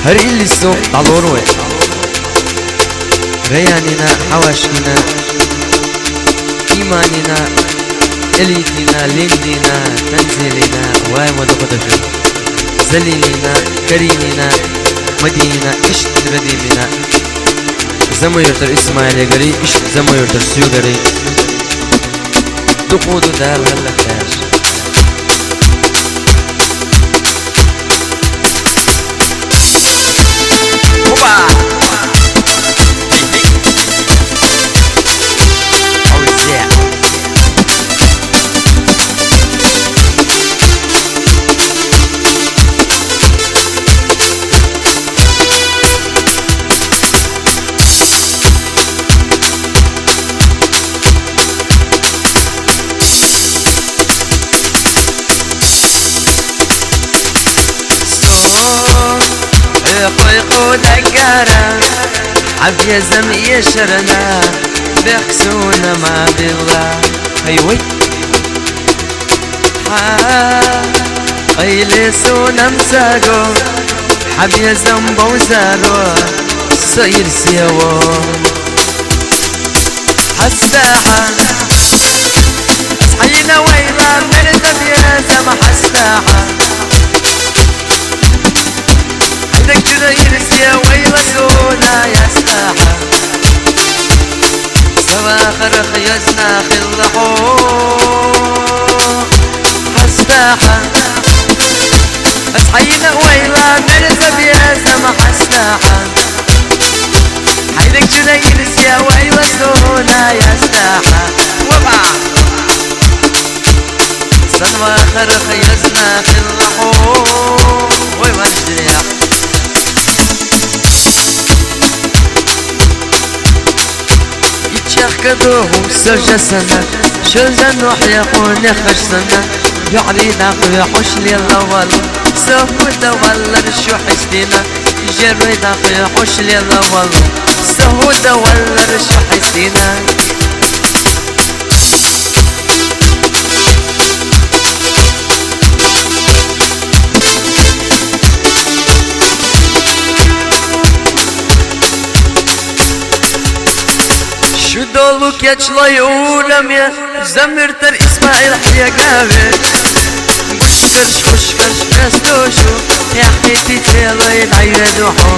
هر اللي السوق طالوروي رياننا حواشكنا إيماننا إليتنا لندنا تنزيلنا واي ودقتشو زليلنا كريمنا مدينة إشت رديمنا زمو يرتر إسماعيل غري إشت زمو يرتر سيو غري دقودو دار غلقتاش يقويقو دقارة عبد يزم يشرنا بيخسونا ما بالله أيوي قيلسونا مساقو حب يزم بوزارو صير سيوو حساحة اصحينا ويلا مرتب يزم حساحة عندك كذا يرسي ويلا سونا يا ساحة سواخر خيزنا خلحو حساحة اصحينا ويلا مرتب يا سما حساحة عندك كذا يرسي ويلا سونا يا ساحة وبع سواخر خيزنا خلحو ويوجريح كدوهم سجى سنة شلزا نحيقون يخش سنة يعلي ناقو يحوش لي الأول سهو دول رشو حسدينا جري ناقو يحوش لي الأول سهو دول رشو حسدينا دولك يجلي ورمية زمرتر إسماعيل حيقابل مشكرش مشكرش حستوشو يا حيتي تيلوين عيدوحو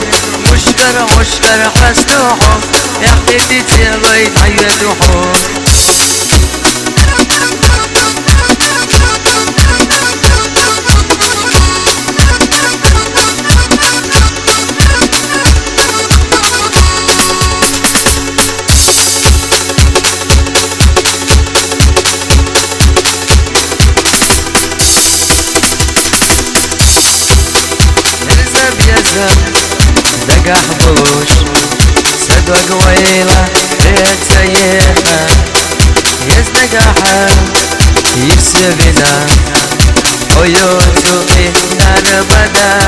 مشكر مشكر حستوحو يا حيتي تيلوين عيدوحو دقح بوش صدوق ويلة ريت سيخة يزنقحة يسبنا ويوتو إهدار بدا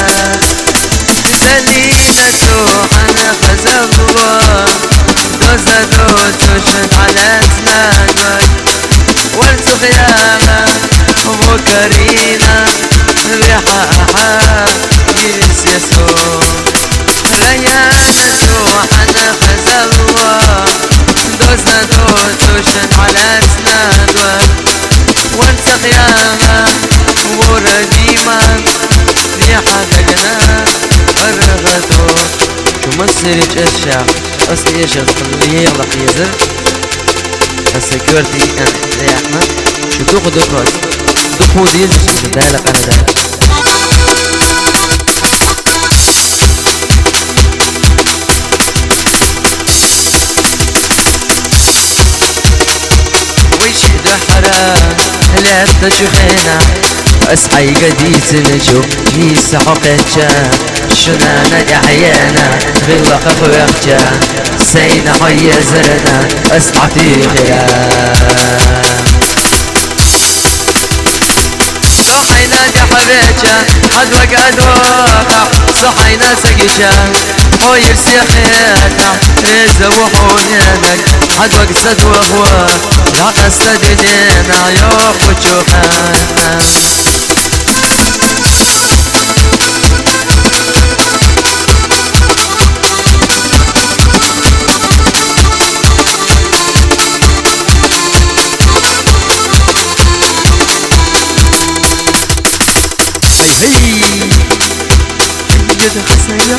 سليمة حنا خزغوا دوزة دوتوشن على أسنانك وارزق ياما وكرينا ريحة يرس يسوع ريانة حنا خزلوا دوزنا دوتوشن على أسنانك وارزق ياما ورديما ريحة دقنا فرغتو شو مسيرك الشعب أصلي يشغل خليه يغلق يزر السكيورتي أنا ريحنا شو دوق راس دوق ديال مش مدالك أنا دالك ويش دحرة لا تشوفينا أصحي قديس نشوف جيس حقتشا شنانا دعيانا غلق أخويخجا سينا حي زرنا أصحتي خيام صحينا دحريجا حد وقعد وقع صحينا سقشا حوير سيخيتا إذا وحونينك حد وقصد وهو لا قصد دينا يوم وشوفانا جد خسيا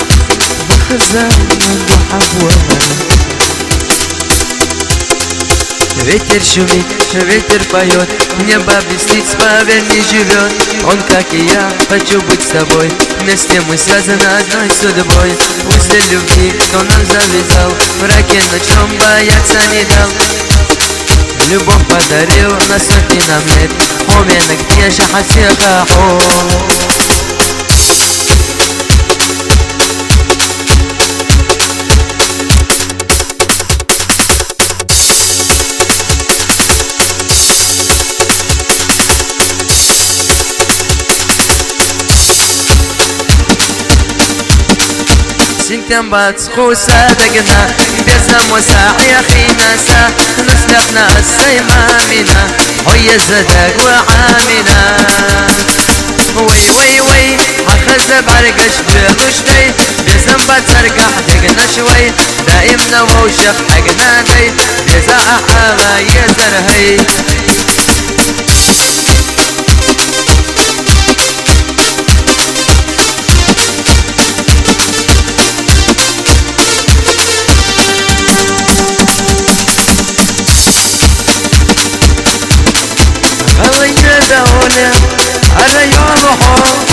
بخزان وحبوها Ветер шумит, ветер поет, небо блестит, спавер не живет. Он, как и я, хочу быть с тобой. Вместе мы связаны одной судьбой. Узле любви, кто нам завязал, в раке ночном бояться не дал. Любовь подарил на сотни нам лет. ومنك يا شحتي خاحو سنتين باتسخو صدقنا بيزم وساعي أخينا سا نسلقنا السيما منا هيا زدق وعامنا وي وي وي أخذ بعرقش بلوش دي بيزم باتسرقح دقنا شوي دائمنا ووشخ حقنا دي بيزا أحالا يزر هي دولة على يوم حور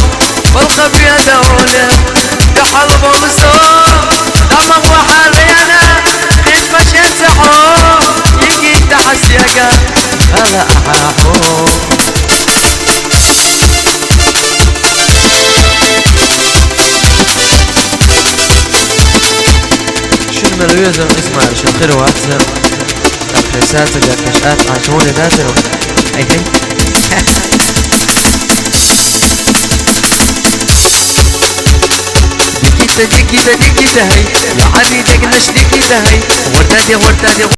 والقب يا دولة كحلب ومسور دمق وحالينا خيط مشين سحور يجي تحسيقا هلا أحاحور شو الملوية اسمع شو خير واتساب تقريساتك كشات عشوني ذاتر هي هي ديكي ديكي هي يعني دقنش ديكي هي ورتادي